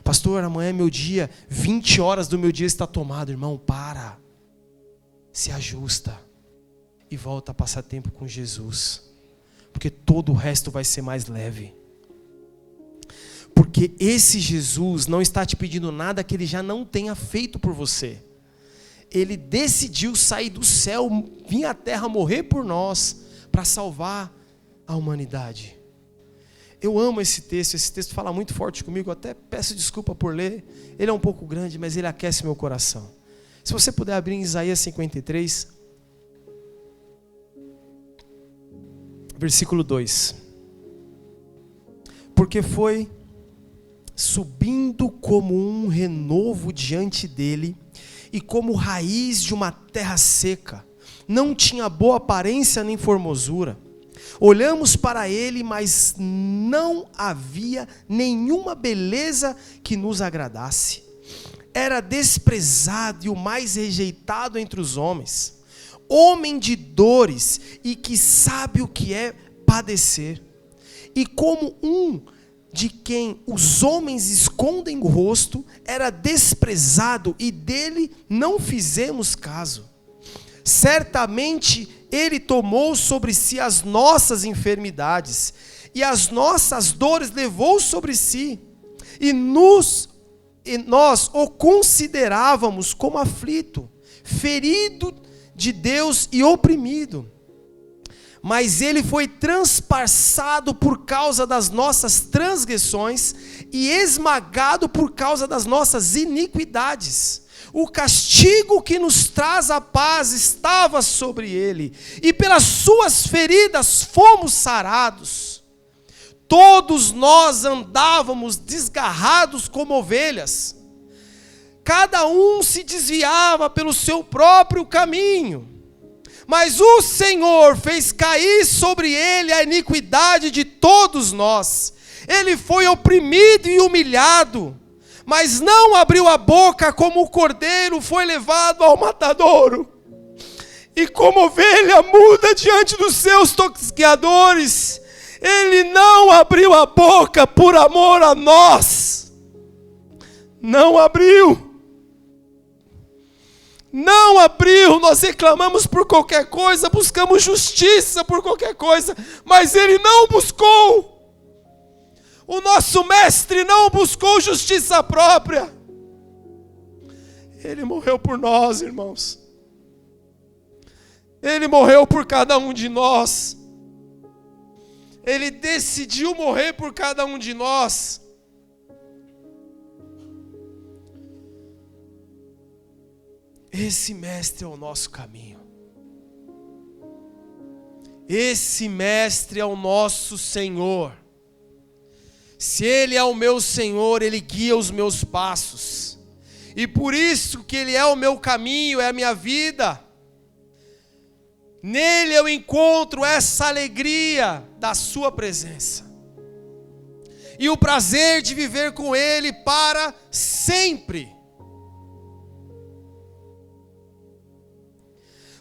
Pastor, amanhã é meu dia, 20 horas do meu dia está tomado. Irmão, para. Se ajusta. E volta a passar tempo com Jesus. Porque todo o resto vai ser mais leve. Porque esse Jesus não está te pedindo nada que Ele já não tenha feito por você. Ele decidiu sair do céu, vir à terra morrer por nós, para salvar a humanidade. Eu amo esse texto fala muito forte comigo, eu até peço desculpa por ler. Ele é um pouco grande, mas ele aquece meu coração. Se você puder abrir em Isaías 53, versículo 2. Porque foi subindo como um renovo diante dele, e como raiz de uma terra seca, não tinha boa aparência nem formosura. Olhamos para ele, mas não havia nenhuma beleza que nos agradasse. Era desprezado e o mais rejeitado entre os homens, homem de dores e que sabe o que é padecer. E como um de quem os homens escondem o rosto, era desprezado e dele não fizemos caso. Certamente ele tomou sobre si as nossas enfermidades e as nossas dores levou sobre si, e nós o considerávamos como aflito, ferido de Deus e oprimido. Mas ele foi transpassado por causa das nossas transgressões e esmagado por causa das nossas iniquidades. O castigo que nos traz a paz estava sobre ele, e pelas suas feridas fomos sarados. Todos nós andávamos desgarrados como ovelhas, cada um se desviava pelo seu próprio caminho. Mas o Senhor fez cair sobre ele a iniquidade de todos nós. Ele foi oprimido e humilhado, mas não abriu a boca. Como o cordeiro foi levado ao matadouro, e como ovelha muda diante dos seus tosqueadores, ele não abriu a boca por amor a nós. Não abriu. Não abriu. Nós reclamamos por qualquer coisa, buscamos justiça por qualquer coisa, mas ele não buscou. O nosso mestre não buscou justiça própria. Ele morreu por nós, irmãos. Ele morreu por cada um de nós. Ele decidiu morrer por cada um de nós. Esse mestre é o nosso caminho. Esse mestre é o nosso Senhor. Se Ele é o meu Senhor, Ele guia os meus passos. E por isso que Ele é o meu caminho, é a minha vida. Nele eu encontro essa alegria da sua presença. E o prazer de viver com Ele para sempre.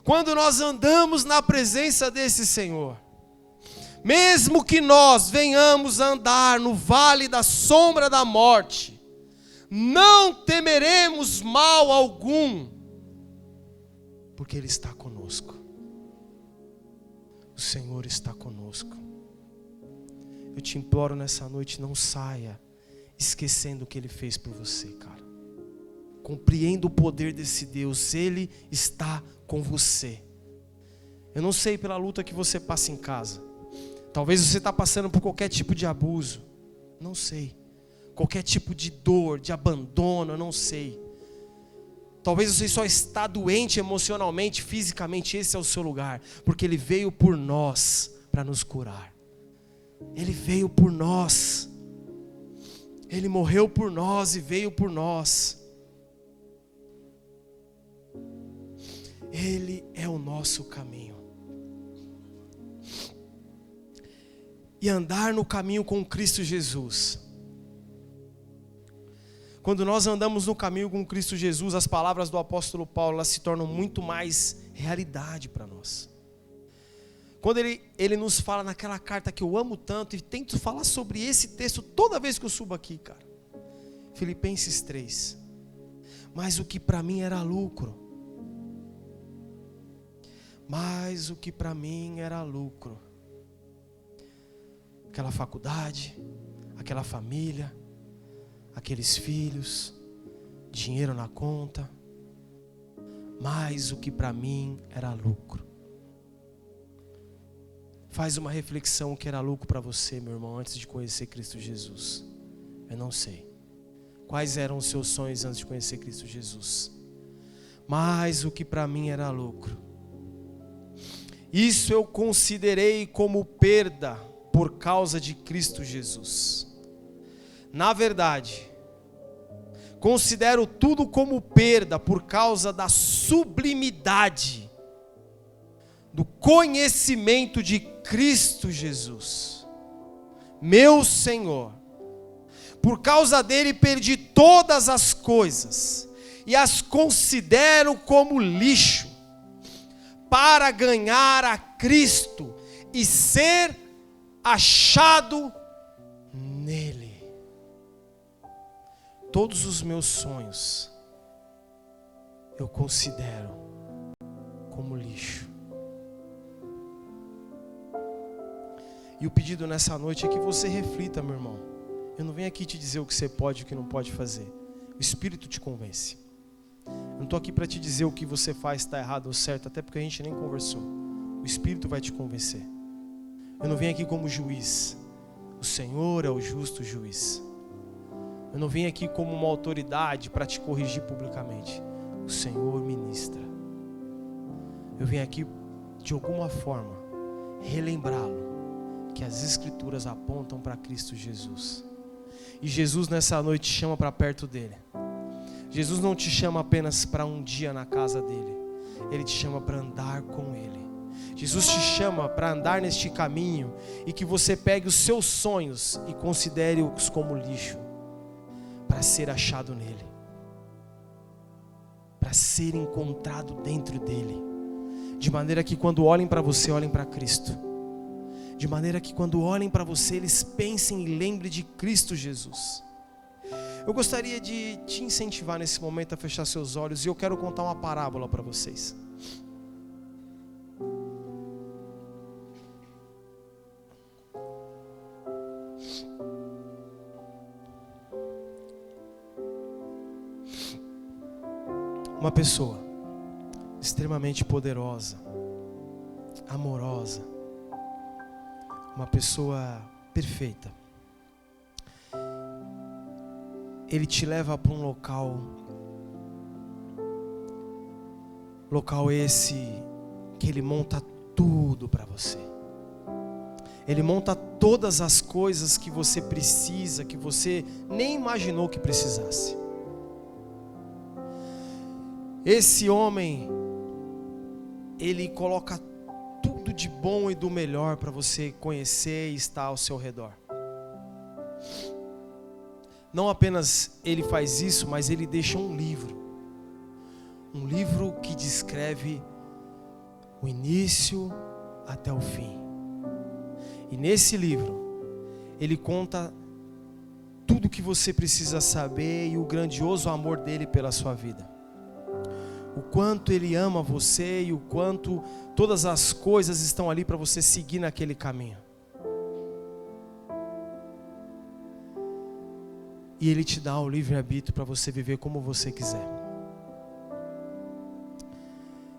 Quando nós andamos na presença desse Senhor, mesmo que nós venhamos a andar no vale da sombra da morte, não temeremos mal algum, porque Ele está conosco. O Senhor está conosco. Eu te imploro nessa noite, não saia esquecendo o que Ele fez por você, cara. Compreenda o poder desse Deus. Ele está com você. Eu não sei pela luta que você passa em casa. Talvez você está passando por qualquer tipo de abuso. Não sei. Qualquer tipo de dor, de abandono, eu não sei. Talvez você só está doente emocionalmente, fisicamente. Esse é o seu lugar. Porque Ele veio por nós para nos curar. Ele veio por nós. Ele morreu por nós e veio por nós. Ele é o nosso caminho. E andar no caminho com Cristo Jesus. Quando nós andamos no caminho com Cristo Jesus, as palavras do apóstolo Paulo, elas se tornam muito mais realidade para nós. Quando ele nos fala naquela carta que eu amo tanto, e tento falar sobre esse texto toda vez que eu subo aqui, cara. Filipenses 3. Mas o que para mim era lucro. Mas o que para mim era lucro. Aquela faculdade, aquela família, aqueles filhos, dinheiro na conta. Mas o que para mim era lucro. Faz uma reflexão o que era lucro para você, meu irmão, antes de conhecer Cristo Jesus. Eu não sei. Quais eram os seus sonhos antes de conhecer Cristo Jesus? Mas o que para mim era lucro. Isso eu considerei como perda por causa de Cristo Jesus. Na verdade, considero tudo como perda por causa da sublimidade do conhecimento de Cristo Jesus, meu Senhor. Por causa dele perdi todas as coisas e as considero como lixo para ganhar a Cristo e ser achado nele. Todos os meus sonhos eu considero como lixo. E o pedido nessa noite é que você reflita, meu irmão. Eu não venho aqui te dizer o que você pode e o que não pode fazer. O Espírito te convence. Eu não estou aqui para te dizer o que você faz está errado ou certo, até porque a gente nem conversou. O Espírito vai te convencer. Eu não venho aqui como juiz. O Senhor é o justo juiz. Eu não venho aqui como uma autoridade para te corrigir publicamente. O Senhor ministra. Eu venho aqui, de alguma forma, relembrá-lo que as Escrituras apontam para Cristo Jesus. E Jesus nessa noite te chama para perto dele. Jesus não te chama apenas para um dia na casa dele. Ele te chama para andar com ele. Jesus te chama para andar neste caminho e que você pegue os seus sonhos e considere-os como lixo, para ser achado nele, para ser encontrado dentro dele, de maneira que quando olhem para você, olhem para Cristo. De maneira que quando olhem para você, eles pensem e lembrem de Cristo Jesus. Eu gostaria de te incentivar nesse momento a fechar seus olhos, e eu quero contar uma parábola para vocês. Uma pessoa extremamente poderosa, amorosa, uma pessoa perfeita. Ele te leva para um local esse que ele monta tudo para você. Ele monta todas as coisas que você precisa, que você nem imaginou que precisasse. Esse homem, ele coloca tudo de bom e do melhor para você conhecer e estar ao seu redor. Não apenas ele faz isso, mas ele deixa um livro que descreve o início até o fim. E nesse livro, ele conta tudo o que você precisa saber e o grandioso amor dele pela sua vida. O quanto ele ama você e o quanto todas as coisas estão ali para você seguir naquele caminho. E ele te dá o livre-arbítrio para você viver como você quiser.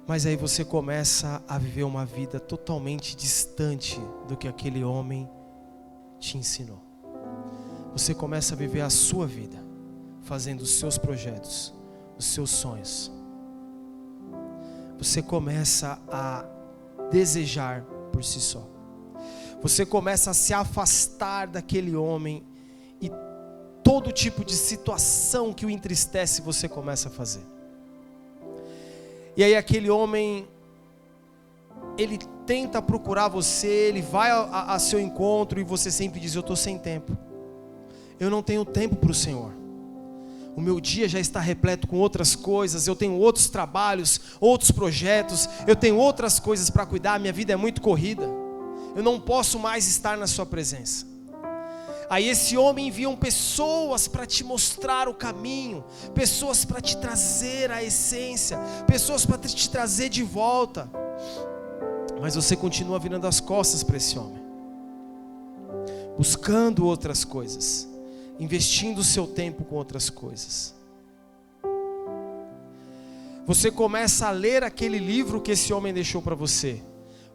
Mas aí você começa a viver uma vida totalmente distante do que aquele homem te ensinou. Você começa a viver a sua vida, fazendo os seus projetos, os seus sonhos. Você começa a desejar por si só. Você começa a se afastar daquele homem e todo tipo de situação que o entristece você começa a fazer. E aí aquele homem, ele tenta procurar você, ele vai a seu encontro e você sempre diz: eu estou sem tempo, eu não tenho tempo para o Senhor, o meu dia já está repleto com outras coisas, eu tenho outros trabalhos, outros projetos, eu tenho outras coisas para cuidar, minha vida é muito corrida, eu não posso mais estar na sua presença. Aí esse homem envia pessoas para te mostrar o caminho, pessoas para te trazer a essência, pessoas para te trazer de volta. Mas você continua virando as costas para esse homem, buscando outras coisas, investindo o seu tempo com outras coisas. Você começa a ler aquele livro que esse homem deixou para você,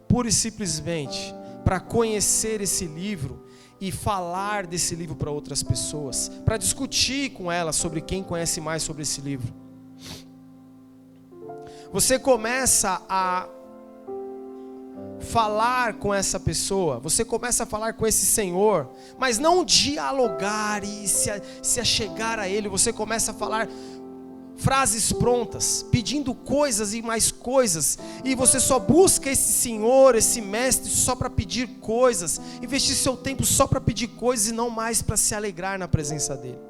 pura e simplesmente para conhecer esse livro e falar desse livro para outras pessoas, para discutir com elas sobre quem conhece mais sobre esse livro. Você começa a falar com essa pessoa, você começa a falar com esse Senhor, mas não dialogar e se achegar a Ele. Você começa a falar frases prontas, pedindo coisas e mais coisas, e você só busca esse Senhor, esse Mestre, só para pedir coisas, investir seu tempo só para pedir coisas e não mais para se alegrar na presença dEle,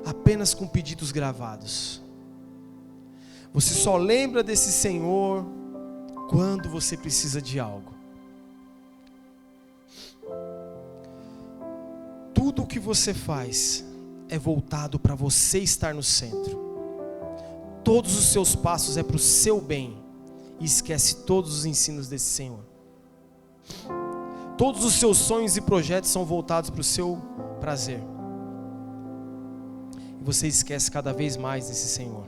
apenas com pedidos gravados. Você só lembra desse Senhor quando você precisa de algo. Tudo o que você faz é voltado para você estar no centro. Todos os seus passos é para o seu bem, e esquece todos os ensinos desse Senhor. Todos os seus sonhos e projetos são voltados para o seu prazer, e você esquece cada vez mais desse Senhor.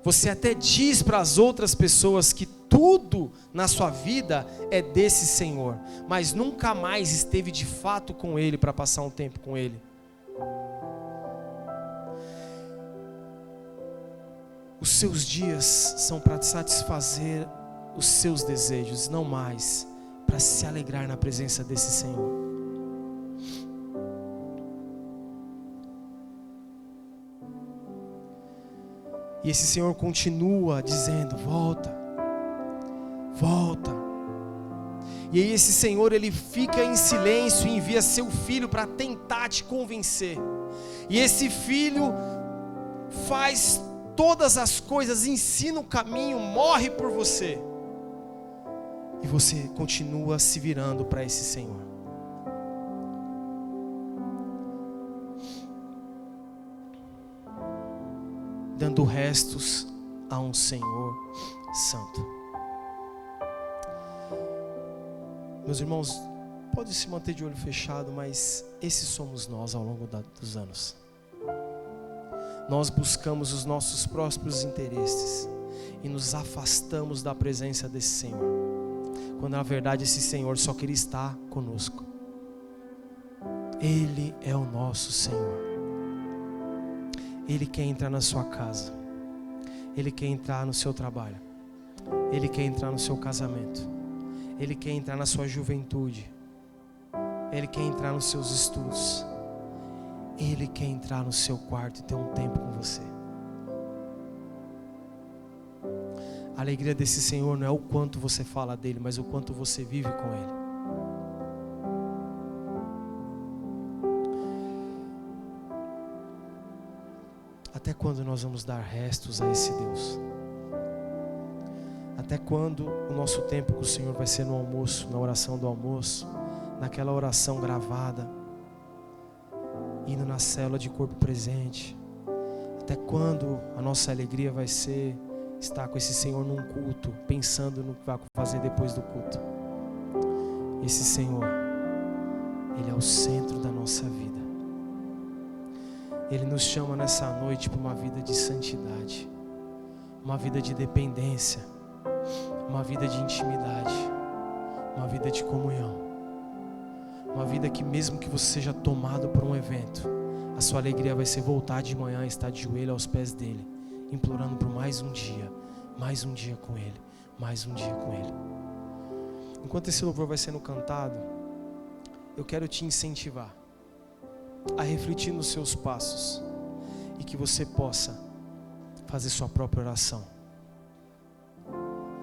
Você até diz para as outras pessoas que tudo na sua vida é desse Senhor, mas nunca mais esteve de fato com Ele para passar um tempo com Ele. Os seus dias são para satisfazer os seus desejos, não mais para se alegrar na presença desse Senhor. E esse Senhor continua dizendo: volta, volta. E aí esse Senhor, ele fica em silêncio e envia seu filho para tentar te convencer. E esse filho faz todas as coisas, ensina o caminho, morre por você. E você continua se virando para esse Senhor. Dando restos a um Senhor santo. Meus irmãos, pode se manter de olho fechado, mas esses somos nós ao longo dos anos. Nós buscamos os nossos próprios interesses e nos afastamos da presença desse Senhor, quando na verdade esse Senhor só queria estar conosco. Ele é o nosso Senhor. Ele quer entrar na sua casa, Ele quer entrar no seu trabalho, Ele quer entrar no seu casamento, Ele quer entrar na sua juventude, Ele quer entrar nos seus estudos, Ele quer entrar no seu quarto e ter um tempo com você. A alegria desse Senhor não é o quanto você fala dele, mas o quanto você vive com Ele. Até quando nós vamos dar restos a esse Deus? Até quando o nosso tempo com o Senhor vai ser no almoço, na oração do almoço, naquela oração gravada, indo na célula de corpo presente? Até quando a nossa alegria vai ser estar com esse Senhor num culto, pensando no que vai fazer depois do culto? Esse Senhor, Ele é o centro da nossa vida. Ele nos chama nessa noite para uma vida de santidade. uma vida de dependência, uma vida de intimidade, uma vida de comunhão, uma vida que mesmo que você seja tomado por um evento, a sua alegria vai ser voltar de manhã e estar de joelho aos pés dele, implorando por mais um dia com ele, mais um dia com ele. Enquanto esse louvor vai sendo cantado, eu quero te incentivar a refletir nos seus passos e que você possa fazer sua própria oração.